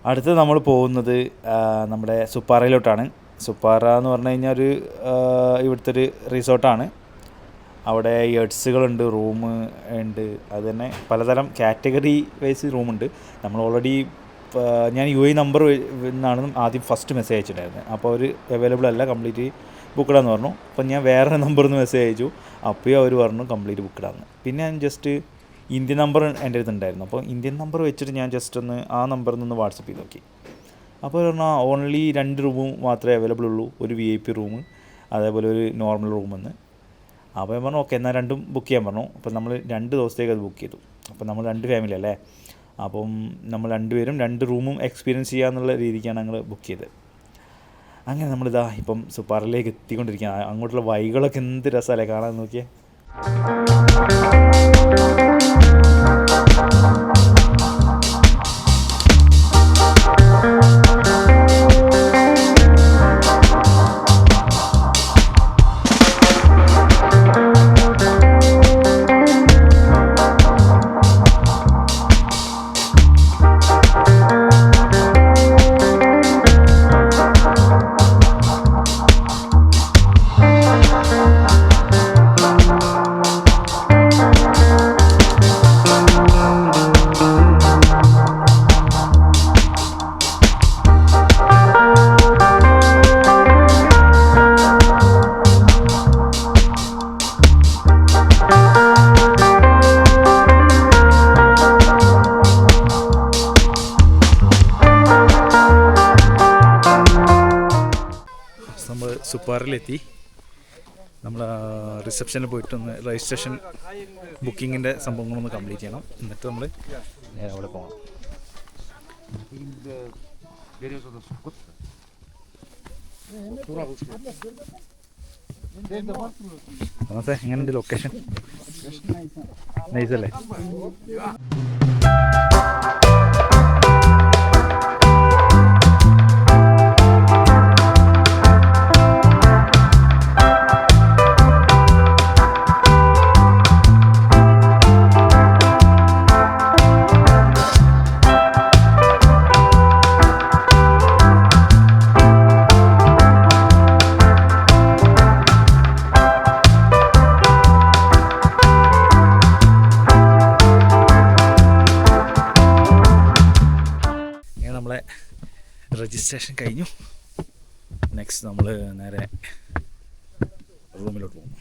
അടുത്ത് നമ്മൾ പോകുന്നത് നമ്മുടെ സുപ്പാറയിലോട്ടാണ്. സുപ്പാറ എന്ന് പറഞ്ഞു കഴിഞ്ഞാൽ ഇവിടുത്തെ ഒരു റിസോർട്ടാണ്. അവിടെ യട്സുകളുണ്ട്, റൂം ഉണ്ട്. അത് തന്നെ പലതരം കാറ്റഗറി വൈസ് റൂമുണ്ട്. നമ്മൾ ഓൾറെഡി ഞാൻ UAE നമ്പർ എന്നാണ് ആദ്യം ഫസ്റ്റ് മെസ്സേജ് അയച്ചിട്ടുണ്ടായിരുന്നത്. അപ്പോൾ അവർ അവൈലബിൾ അല്ല, കംപ്ലീറ്റ് ബുക്ക്ഡാന്ന് പറഞ്ഞു. അപ്പോൾ ഞാൻ വേറെ നമ്പറിൽ നിന്ന് മെസ്സേജ് അയച്ചു. അപ്പോഴും അവർ പറഞ്ഞു കംപ്ലീറ്റ് ബുക്ക്ഡാന്ന്. പിന്നെ ഞാൻ ജസ്റ്റ് ഇന്ത്യൻ നമ്പർ എൻ്റെ അടുത്തുണ്ടായിരുന്നു. അപ്പോൾ ഇന്ത്യൻ നമ്പർ വെച്ചിട്ട് ഞാൻ ജസ്റ്റ് ഒന്ന് ആ നമ്പറിൽ നിന്ന് വാട്സപ്പ് ചെയ്ത് നോക്കി. അപ്പോൾ പറഞ്ഞാൽ ഓൺലി 2 റൂമും മാത്രമേ അവൈലബിൾ ഉള്ളൂ, ഒരു VIP റൂം അതേപോലെ ഒരു നോർമൽ റൂമെന്ന്. അപ്പോൾ ഞാൻ പറഞ്ഞു ഓക്കെ എന്നാൽ രണ്ടും ബുക്ക് ചെയ്യാൻ പറഞ്ഞു. അപ്പോൾ നമ്മൾ 2 ദിവസത്തേക്ക് അത് ബുക്ക് ചെയ്തു. അപ്പോൾ നമ്മൾ 2 ഫാമിലി അല്ലേ, അപ്പം നമ്മൾ 2 പേരും 2 റൂമും എക്സ്പീരിയൻസ് ചെയ്യാന്നുള്ള രീതിക്കാണ് ഞങ്ങൾ ബുക്ക് ചെയ്തത്. അങ്ങനെ നമ്മളിതാ ഇപ്പം സുപ്പാറയിലേക്ക് എത്തിക്കൊണ്ടിരിക്കുകയാണ്. അങ്ങോട്ടുള്ള വഴികളൊക്കെ എന്ത് രസമല്ലേ കാണാൻ, നോക്കിയേ. നമ്മൾ സുപ്പാറിലെത്തി. നമ്മൾ റിസപ്ഷനിൽ പോയിട്ടൊന്ന് രജിസ്ട്രേഷൻ ബുക്കിങ്ങിൻ്റെ സംഭവങ്ങളൊന്ന് കംപ്ലീറ്റ് ചെയ്യണം. എന്നിട്ട് നമ്മൾ നേരെ അവിടെ പോകണം. നമസ്തേ, എങ്ങനെയുണ്ട് ലൊക്കേഷൻ? നൈസല്ലേ? നമ്മളെ രജിസ്ട്രേഷൻ കഴിഞ്ഞു. നെക്സ്റ്റ് നമ്മൾ നേരെ റൂമിലോട്ട് പോകും.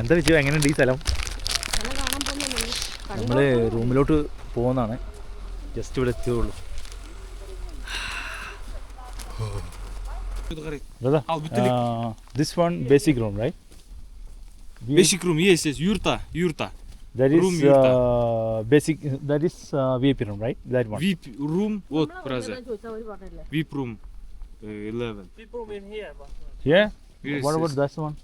എന്താ വെച്ചാൽ എങ്ങനെയുണ്ട് ഈ സ്ഥലം? നമ്മൾ റൂമിലോട്ട് പോകുന്നതാണ്. ജസ്റ്റ് ഇവിടെ എത്തിയുള്ളൂ. This one basic room, right? Basic room, yes, yurta. That is room yurta. Basic. That is VIP room, right? That one. VIP room, what, brother? VIP room, 11. VIP room in here. Yeah. Yes, What about yes. that one?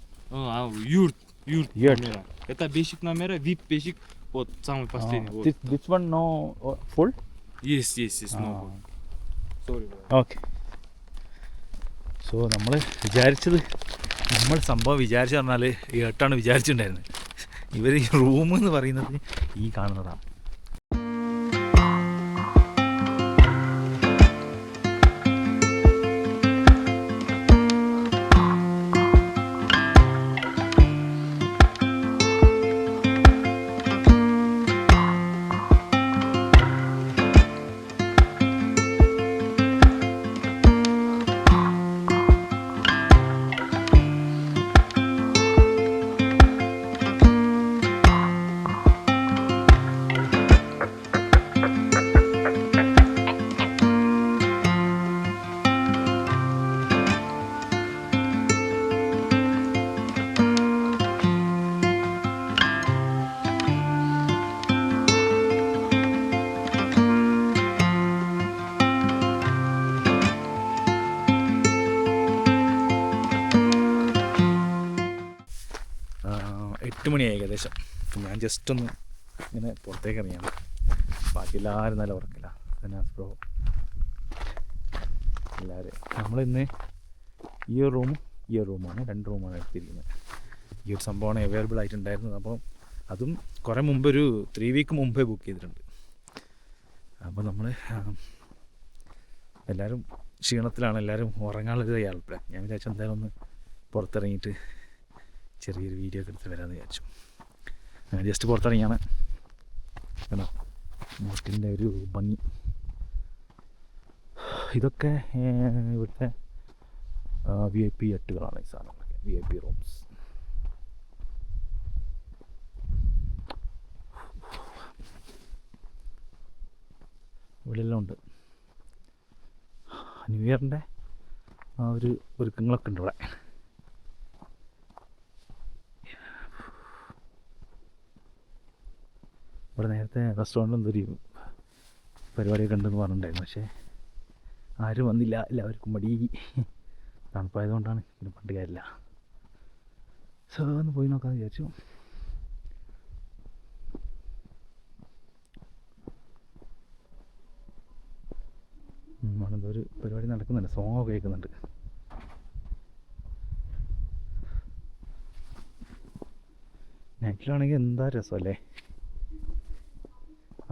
Yurt Yurt. номера. Это basic номера, VIP basic, вот самый последний. Вот. This one no full? Yes, no. Sorry, brother. Okay. So നമ്മൾ സംഭവം വിചാരിച്ചു പറഞ്ഞാൽ ഏട്ടാണ് വിചാരിച്ചിട്ടുണ്ടായിരുന്നത്. ഇവർ ഈ room എന്ന് പറയുന്നത് ഈ കാണുന്നതാണ്. 8 മണിയായി ഏകദേശം. അപ്പം ഞാൻ ജസ്റ്റ് ഒന്ന് ഇങ്ങനെ പുറത്തേക്ക് ഇറങ്ങിയാണ്. ബാക്കി എല്ലാവരും നല്ല ഉറക്കില്ല. സനാസ് ബ്രോ എല്ലാവരും. നമ്മളിന്ന് ഈ ഒരു റൂമാണ് 2 റൂമാണ് എടുത്തിരിക്കുന്നത്. ഈ ഒരു സംഭവമാണ് അവൈലബിൾ ആയിട്ടുണ്ടായിരുന്നത്. അപ്പോൾ അതും കുറേ മുമ്പ് ഒരു 3 വീക്ക് മുമ്പേ ബുക്ക് ചെയ്തിട്ടുണ്ട്. അപ്പോൾ നമ്മൾ എല്ലാവരും ക്ഷീണത്തിലാണ്, എല്ലാവരും ഉറങ്ങാനുള്ളൊരു തയ്യാറെടുപ്പിലാണ്. ഞാൻ വിചാരിച്ചു എന്തായാലും ഒന്ന് പുറത്തിറങ്ങിയിട്ട് ചെറിയൊരു വീഡിയോ ഒക്കെ എടുത്ത് വരാമെന്ന് വിചാരിച്ചു. ഞാൻ ജസ്റ്റ് പുറത്തിറങ്ങിയാണ്. കേട്ടോ നാട്ടിൻ്റെ ഒരു ഭംഗി. ഇതൊക്കെ ഇവിടുത്തെ VIP ഹട്ടുകളാണ്. ഈ സാധനങ്ങളൊക്കെ VIP റൂംസ്. ഇവിടെ എല്ലാം ഉണ്ട്. ന്യൂ ഇയറിൻ്റെ ആ ഒരു ഒരുക്കങ്ങളൊക്കെ ഉണ്ട് ഇവിടെ. ഇവിടെ നേരത്തെ റെസ്റ്റോറൻറ്റിൽ എന്തൊരു പരിപാടിയൊക്കെ ഉണ്ടെന്ന് പറഞ്ഞിട്ടുണ്ടായിരുന്നു. പക്ഷേ ആരും വന്നില്ല, എല്ലാവർക്കും മടി. തണുപ്പായതുകൊണ്ടാണ്, പിന്നെ പണ്ട് കാര്യമില്ല. സോ ഒന്ന് പോയി നോക്കാമെന്ന് വിചാരിച്ചു. ഒരു പരിപാടി നടക്കുന്നുണ്ട്, സോങ്ങൊക്കെ കേൾക്കുന്നുണ്ട്. നൈറ്റിലാണെങ്കിൽ എന്താ രസമല്ലേ,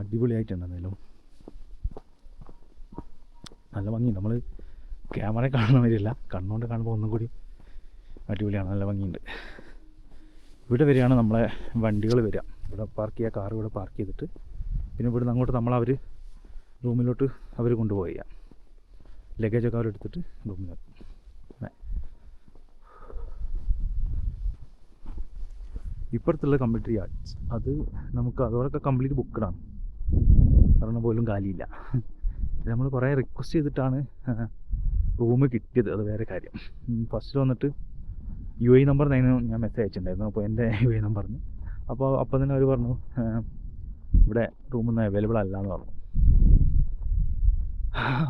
അടിപൊളിയായിട്ടുണ്ട്. എന്തായാലും നല്ല ഭംഗിയുണ്ട്. നമ്മൾ ക്യാമറ കാണുന്ന മാതിരിയല്ല, കണ്ണുകൊണ്ട് കാണുമ്പോൾ ഒന്നും കൂടി അടിപൊളിയാണ്, നല്ല ഭംഗിയുണ്ട്. ഇവിടെ വരികയാണ് നമ്മളെ വണ്ടികൾ വരിക. ഇവിടെ പാർക്ക് ചെയ്യുക, കാർ ഇവിടെ പാർക്ക് ചെയ്തിട്ട് പിന്നെ ഇവിടുന്ന് അങ്ങോട്ട് നമ്മളവർ റൂമിലോട്ട് അവർ കൊണ്ടുപോയി ചെയ്യാം. ലഗേജൊക്കെ അവരെടുത്തിട്ട് റൂമിലാക്കും. ഇപ്പുറത്തുള്ള കമ്പ്യൂട്ടർ യാർഡ്സ് അത് നമുക്ക് അതോടൊക്കെ കംപ്ലീറ്റ് ബുക്കഡാണ്, കാരണം പോലും കാലിയില്ല. നമ്മൾ കുറേ റിക്വസ്റ്റ് ചെയ്തിട്ടാണ് റൂം കിട്ടിയത്, അത് വേറെ കാര്യം. ഫസ്റ്റ് വന്നിട്ട് UAE നമ്പർ ഞാൻ മെസ്സേജ് അയച്ചിട്ടുണ്ടായിരുന്നു. അപ്പോൾ എൻ്റെ UAE നമ്പറിന് അപ്പോൾ തന്നെ അവർ പറഞ്ഞു ഇവിടെ റൂമൊന്നും അവൈലബിൾ അല്ല എന്ന് പറഞ്ഞു.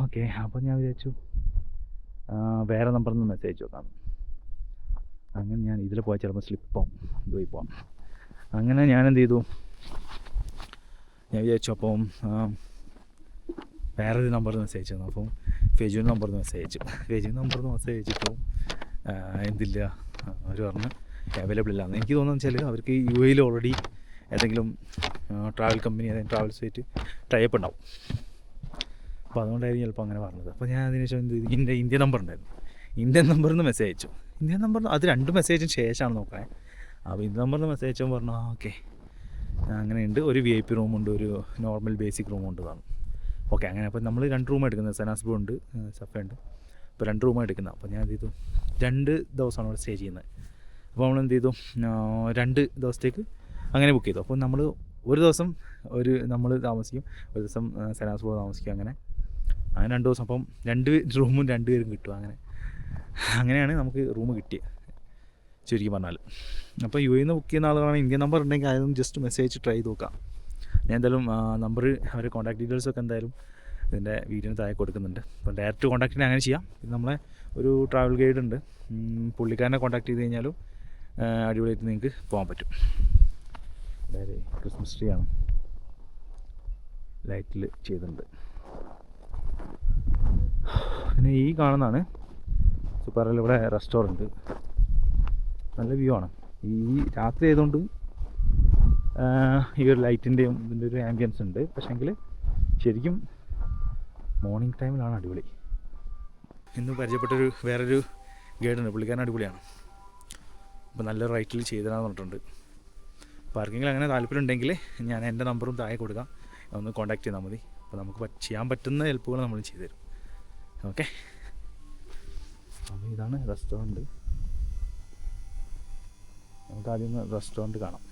ഓക്കെ, അപ്പോൾ ഞാൻ വിചാരിച്ചു വേറെ നമ്പറിൽ നിന്ന് മെസ്സേജ് അയച്ചു നോക്കാം. അങ്ങനെ ഞാൻ ഇതിൽ പോയാൽ ചിലപ്പോൾ സ്ലിപ്പാവും, ഇതുപോയി പോവാം. അങ്ങനെ ഞാൻ എന്ത് ചെയ്തു, ഞാൻ വിചാരിച്ചു അപ്പം വേറൊരു നമ്പറിൽ മെസ്സേജ് അയച്ചു. അപ്പം ഫെജുവിൻ്റെ നമ്പറിൽ നിന്ന് മെസ്സേജ് അയച്ചു. ഫെജുവിൻ്റെ നമ്പറിൽ നിന്ന് മെസ്സേജ് അയച്ചപ്പോൾ എന്തില്ല, അവർ പറഞ്ഞ് അവൈലബിൾ ഇല്ല. എനിക്ക് തോന്നുന്നത് വെച്ചാൽ അവർക്ക് UAE ഓൾറെഡി ഏതെങ്കിലും ട്രാവൽ കമ്പനി, ഏതെങ്കിലും ട്രാവൽ സൈറ്റ് ടൈപ്പ് ഉണ്ടാവും. അപ്പോൾ അതുകൊണ്ടായിരിക്കും ചിലപ്പോൾ അങ്ങനെ പറഞ്ഞത്. അപ്പോൾ ഞാൻ അതിന് ശേഷം എൻ്റെ ഇന്ത്യൻ നമ്പർ ഉണ്ടായിരുന്നു, ഇന്ത്യൻ നമ്പറിൽ നിന്ന് മെസ്സേജ് അയച്ചു. ഇന്ത്യൻ നമ്പർ അത് 2 മെസ്സേജിന് ശേഷമാണ് നോക്കാൻ. അപ്പോൾ ഇന്ത്യൻ നമ്പറിൽ നിന്ന് മെസ്സേജ് അയച്ചപ്പോൾ പറഞ്ഞു ഓക്കെ അങ്ങനെയുണ്ട്, ഒരു VIP റൂമുണ്ട്, ഒരു നോർമൽ ബേസിക് റൂമുണ്ട് എന്നാണ്. ഓക്കെ, അങ്ങനെ അപ്പോൾ നമ്മൾ 2 റൂം എടുക്കുന്നത്, സനാസ് ബ്രോ ഉണ്ട്, സഫയുണ്ട്. അപ്പോൾ 2 റൂമാണ് എടുക്കുന്നത്. അപ്പോൾ ഞാൻ എന്ത് ചെയ്തു, 2 ദിവസമാണ് അവിടെ സ്റ്റേ ചെയ്യുന്നത്. അപ്പോൾ നമ്മൾ എന്ത് ചെയ്തു, 2 ദിവസത്തേക്ക് അങ്ങനെ ബുക്ക് ചെയ്തു. അപ്പോൾ നമ്മൾ ഒരു ദിവസം നമ്മൾ താമസിക്കും, ഒരു ദിവസം സനാസ് ബ്രോ താമസിക്കും. അങ്ങനെ 2 ദിവസം. അപ്പം 2 റൂമും 2 പേരും കിട്ടും. അങ്ങനെയാണ് നമുക്ക് റൂം കിട്ടിയത് ചുരുക്കി പറഞ്ഞാൽ. അപ്പോൾ UAE നിന്ന് ബുക്ക് ചെയ്യുന്ന ആളുകളാണ്, ഇന്ത്യൻ നമ്പർ ഉണ്ടെങ്കിൽ അതൊന്നും ജസ്റ്റ് മെസ്സേജ് ട്രൈ ചെയ്ത് നോക്കാം. ഞാൻ എന്തായാലും നമ്പർ, അവരുടെ കോൺടാക്ട് ഡീറ്റെയിൽസൊക്കെ എന്തായാലും ഇതിൻ്റെ വീഡിയോന് താഴെ കൊടുക്കുന്നുണ്ട്. അപ്പോൾ ഡയറക്റ്റ് കോൺടാക്റ്റിന് അങ്ങനെ ചെയ്യാം. പിന്നെ നമ്മളെ ഒരു ട്രാവൽ ഗൈഡ് ഉണ്ട്, പുള്ളിക്കാരനെ കോൺടാക്ട് ചെയ്ത് കഴിഞ്ഞാലും അടിപൊളിയായിട്ട് നിങ്ങൾക്ക് പോകാൻ പറ്റും. അതായത് ക്രിസ്മസ് ട്രീ ആണ് ലൈറ്റിൽ ചെയ്തിട്ടുണ്ട്. പിന്നെ ഈ കാണുന്നതാണ് സൂപ്പറിൽ ഇവിടെ റെസ്റ്റോറൻറ്റ്. നല്ല വ്യൂ ആണ്. ഈ രാത്രി ആയതുകൊണ്ട് ഈ ഒരു ലൈറ്റിൻ്റെയും ഇതിൻ്റെ ഒരു ആംബിയൻസ് ഉണ്ട്. പക്ഷേങ്കിൽ ശരിക്കും മോർണിംഗ് ടൈമിലാണ് അടിപൊളി. ഇന്ന് പരിചയപ്പെട്ടൊരു വേറൊരു ഗൈഡുണ്ട്, പുള്ളിക്കാരൻ അടിപൊളിയാണ്. അപ്പോൾ നല്ല റൈറ്റിൽ ചെയ്തരാന്ന് പറഞ്ഞിട്ടുണ്ട്. പാർക്കിങ്ങിൽ അങ്ങനെ താല്പര്യം ഉണ്ടെങ്കിൽ ഞാൻ എൻ്റെ നമ്പറും താഴെ കൊടുക്കാം, ഒന്ന് കോൺടാക്ട് ചെയ്താൽ മതി. അപ്പോൾ നമുക്ക് ചെയ്യാൻ പറ്റുന്ന ഹെൽപ്പുകൾ നമ്മൾ ചെയ്തു തരും. ഓക്കെ, അപ്പോൾ ഇതാണ് റെസ്റ്റോറൻറ്റ്. നമുക്ക് ആദ്യം റെസ്റ്റോറൻറ്റ് കാണാം.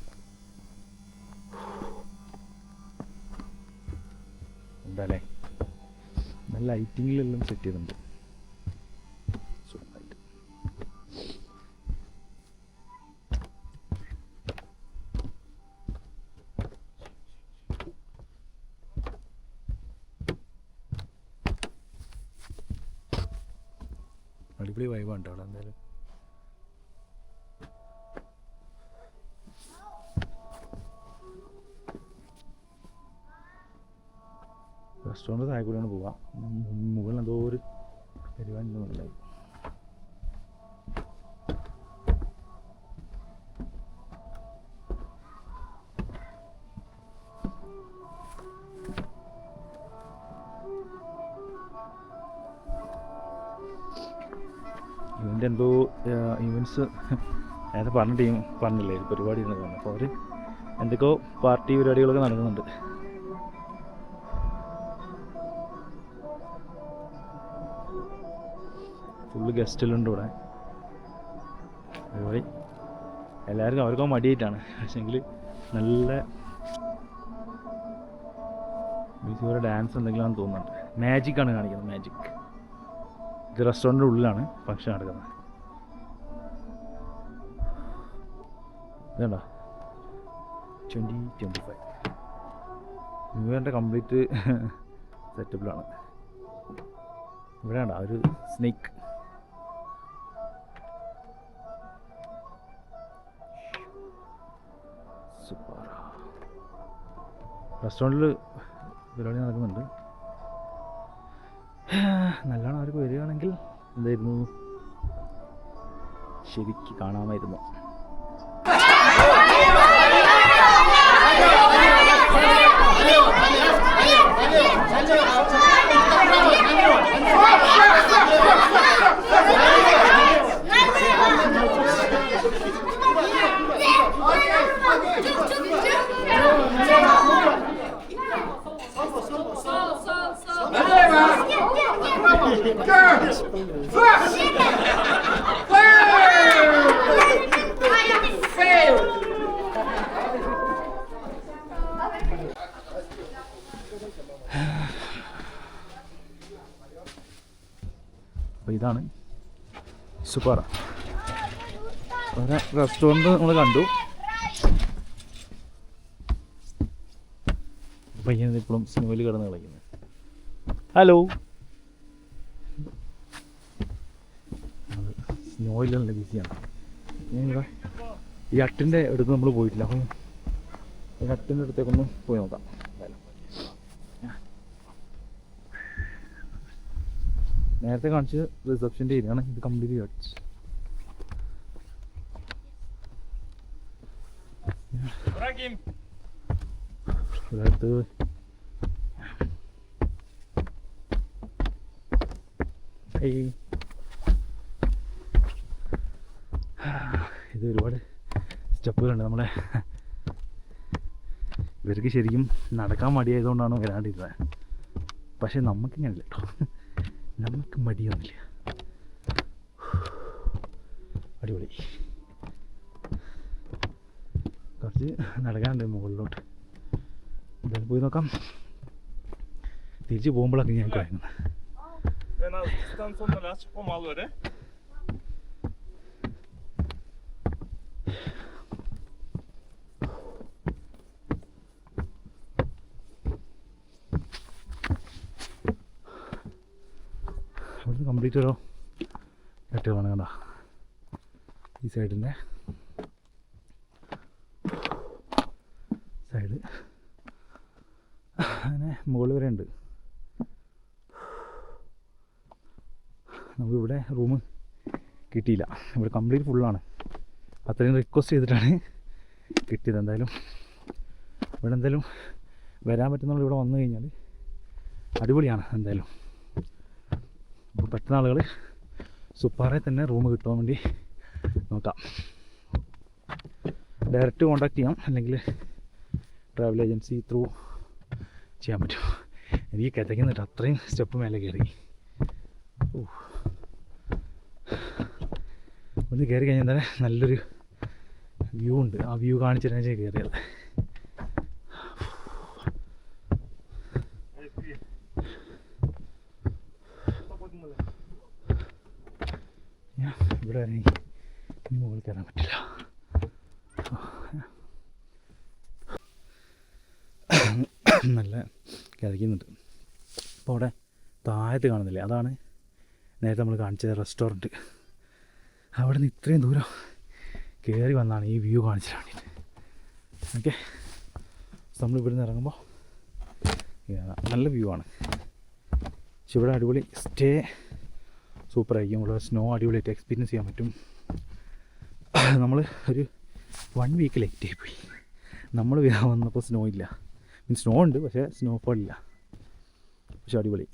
എന്താല്ലേ നല്ല ലൈറ്റിങ്ങിലെല്ലാം സെറ്റ് ചെയ്തിട്ടുണ്ട്. സൂപ്പറായിട്ട്. അടിപൊളി വൈബാണ് അവിടെ. എന്തായാലും റെസ്റ്റോറൻറ്റ് താഴെ കൂടെയാണ് പോവുക. മുകളിൽ എന്തോ ഒരു പരിപാടി ഉണ്ടെന്നുണ്ടായി. ഇവൻ്റെ എന്തോ ഇവൻറ്റ്സ് നേരത്തെ പറഞ്ഞില്ലേ പരിപാടി ഉണ്ടെന്ന്. അപ്പോൾ അവർ എന്തൊക്കെയോ പാർട്ടി പരിപാടികളൊക്കെ നടക്കുന്നുണ്ട്. ഫുള്ള് ഗസ്റ്റിലുണ്ട് ഇവിടെ പരിപാടി. എല്ലാവർക്കും അവർക്കോ മടിയായിട്ടാണ്. പക്ഷേങ്കിൽ നല്ല മ്യൂസിക് ഡാൻസ് എന്തെങ്കിലുമാണെന്ന് തോന്നുന്നുണ്ട്. മാജിക്കാണ് കാണിക്കുന്നത്, മാജിക്. ഇത് റെസ്റ്റോറൻറ്റിൻ്റെ ഉള്ളിലാണ് ഫംഗ്ഷൻ നടക്കുന്നത്. ഇതുണ്ടോ 2025 ന്യൂ ഇയറിൻ്റെ കംപ്ലീറ്റ് സെറ്റപ്പിലാണ്. ഇവിടെ ഉണ്ടോ ഒരു സ്നേക്ക്. സൂപ്പർ. റെസ്റ്റോറൻറ്റിൽ പരിപാടി നടക്കുന്നുണ്ട്. നല്ലോണം അവർക്ക് വരികയാണെങ്കിൽ എന്തായിരുന്നു ശരിക്ക് കാണാമായിരുന്നു. അപ്പോൾ ഇതാണ് സുപ്പാറ. റെസ്റ്റോറൻറ്റ് നമ്മൾ കണ്ടു. പയ്യൻ ഇപ്പോഴും സ്നോയിൽ കിടന്ന് കളിക്കുന്നത്. ഹലോ. സ്നോയിൽ നല്ല ബിസിയാണ്. ഈ അട്ടിൻ്റെ അടുത്ത് നമ്മൾ പോയിട്ടില്ല. അപ്പം ഈ അട്ടിൻ്റെ അടുത്തേക്കൊന്ന് പോയി നോക്കാം. നേരത്തെ കാണിച്ച് റിസപ്ഷൻ്റെ ഏരിയയാണ്. ഇത് കംപ്ലീറ്റ് ഹട്ട്സ്. അടുത്ത് ഇത് ഒരുപാട് സ്റ്റെപ്പുകളുണ്ട്. നമ്മളെ ഇവർക്ക് ശരിക്കും നടക്കാൻ മടിയായതുകൊണ്ടാണ് വരാണ്ടിരുന്നത്. പക്ഷെ നമുക്കിങ്ങനല്ല കേട്ടോ, നമുക്ക് മടിയൊന്നുമില്ല. അടിപൊളി. കുറച്ച് നടക്കാനുണ്ട് മുകളിലോട്ട്. എന്തായാലും പോയി നോക്കാം. തിരിച്ച് പോകുമ്പോഴൊക്കെ ഞാൻ കുഴങ്ങുന്നത്. ഇവിടുന്ന് കംപ്ലീറ്റ് ഓരോ കെട്ടുകളാണ് കണ്ടോ ഈ സൈഡിൻ്റെ സൈഡ്. അങ്ങനെ മുകളിൽ വരെ ഉണ്ട്. നമുക്കിവിടെ റൂം കിട്ടിയില്ല. ഇവിടെ കംപ്ലീറ്റ് ഫുള്ളാണ്. അത്രയും റിക്വസ്റ്റ് ചെയ്തിട്ടാണ് കിട്ടിയത്. എന്തായാലും ഇവിടെ എന്തായാലും വരാൻ പറ്റുന്നുള്ള ഇവിടെ വന്നു കഴിഞ്ഞാൽ അടിപൊളിയാണ്. എന്തായാലും അപ്പോൾ പറ്റുന്ന ആളുകൾ സുപ്പാറയിൽ തന്നെ റൂം കിട്ടാൻ വേണ്ടി നോക്കാം. ഡയറക്റ്റ് കോൺടാക്ട് ചെയ്യാം, അല്ലെങ്കിൽ ട്രാവൽ ഏജൻസി ത്രൂ ചെയ്യാൻ പറ്റും. എനിക്ക് കിതയ്ക്കുന്നിട്ട് അത്രയും സ്റ്റെപ്പ് മേലെ കയറി. ഒന്ന് കയറി കഴിഞ്ഞാൽ തന്നെ നല്ലൊരു വ്യൂ ഉണ്ട്. ആ വ്യൂ കാണിച്ചിട്ടാണ് ഞാൻ കയറിയത്. ഞാൻ ഇവിടെ ഇറങ്ങി ഇനി മുകളിൽ കയറാൻ പറ്റില്ല. നല്ല കിതയ്ക്കുന്നുണ്ട്. അപ്പോൾ അവിടെ താഴത്ത് കാണുന്നില്ലേ, അതാണ് നേരത്തെ നമ്മൾ കാണിച്ചത് റെസ്റ്റോറൻറ്റ്. അവിടെ നിന്ന് ഇത്രയും ദൂരം കയറി വന്നാണ് ഈ വ്യൂ കാണിച്ചിട്ട് വേണ്ടിയിട്ട്. ഓക്കെ, നമ്മൾ ഇവിടുന്ന് ഇറങ്ങുമ്പോൾ നല്ല വ്യൂ ആണ്. പക്ഷെ ഇവിടെ അടിപൊളി സ്റ്റേ സൂപ്പറായിരിക്കും. ഇവിടെ സ്നോ അടിപൊളിയായിട്ട് എക്സ്പീരിയൻസ് ചെയ്യാൻ പറ്റും. നമ്മൾ ഒരു 1 വീക്ക് ലേറ്റായി പോയി. നമ്മൾ വന്നപ്പോൾ സ്നോ ഇല്ല, മീൻസ് സ്നോ ഉണ്ട് പക്ഷേ സ്നോഫോൾ ഇല്ല. പക്ഷെ അടിപൊളി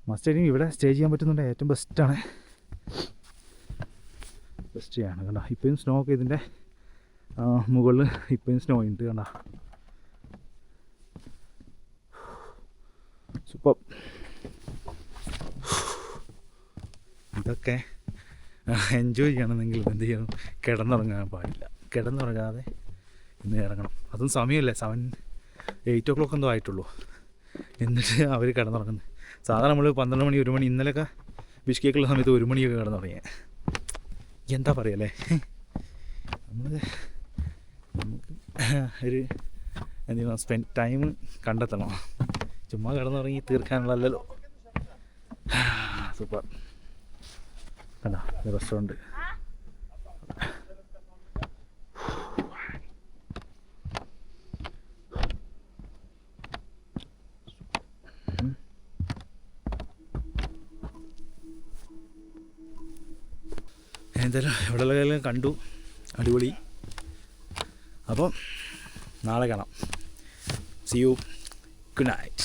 മസ്റ്റായിരിക്കും. ഇവിടെ സ്റ്റേ ചെയ്യാൻ പറ്റുന്നുണ്ട്, ഏറ്റവും ബെസ്റ്റാണ്. ബെസ്റ്റ് ആണ് കണ്ട. ഇപ്പോഴും സ്നോ ഒക്കെ ഇതിൻ്റെ മുകളിൽ ഇപ്പോഴും സ്നോ ഉണ്ട് കണ്ട. സൂപ്പർ. ഇതൊക്കെ എൻജോയ് ചെയ്യണമെന്നെങ്കിൽ എന്ത് ചെയ്യണം, കിടന്നുറങ്ങാൻ പാടില്ല. കിടന്നുറങ്ങാതെ ഇന്ന് ഇറങ്ങണം. അതും സമയമല്ലേ, 8 o'clock എന്തോ ആയിട്ടുള്ളൂ. എന്നിട്ട് അവർ കിടന്നുറങ്ങുന്നത്. സാധാരണ നമ്മൾ 12 മണി 1 മണി, ഇന്നലെയൊക്കെ ബിഷ്കേക്കുള്ള സമയത്ത് 1 മണിയൊക്കെ കിടന്നുറങ്ങിയത്. എന്താ പറയല്ലേ, നമുക്ക് ഒരു എന്തെങ്കിലും സ്പെൻഡ് ടൈം കണ്ടെത്തണം. ചുമ്മാ കിടന്നുറങ്ങി തീർക്കാനുള്ളല്ലോ. സൂപ്പർ കണ്ടാ റെസ്റ്റോറൻറ്റ്. എന്തായാലും എവിടെയെല്ലാം കണ്ടു, അടിപൊളി. അപ്പം നാളെ കാണാം. See you. Good night.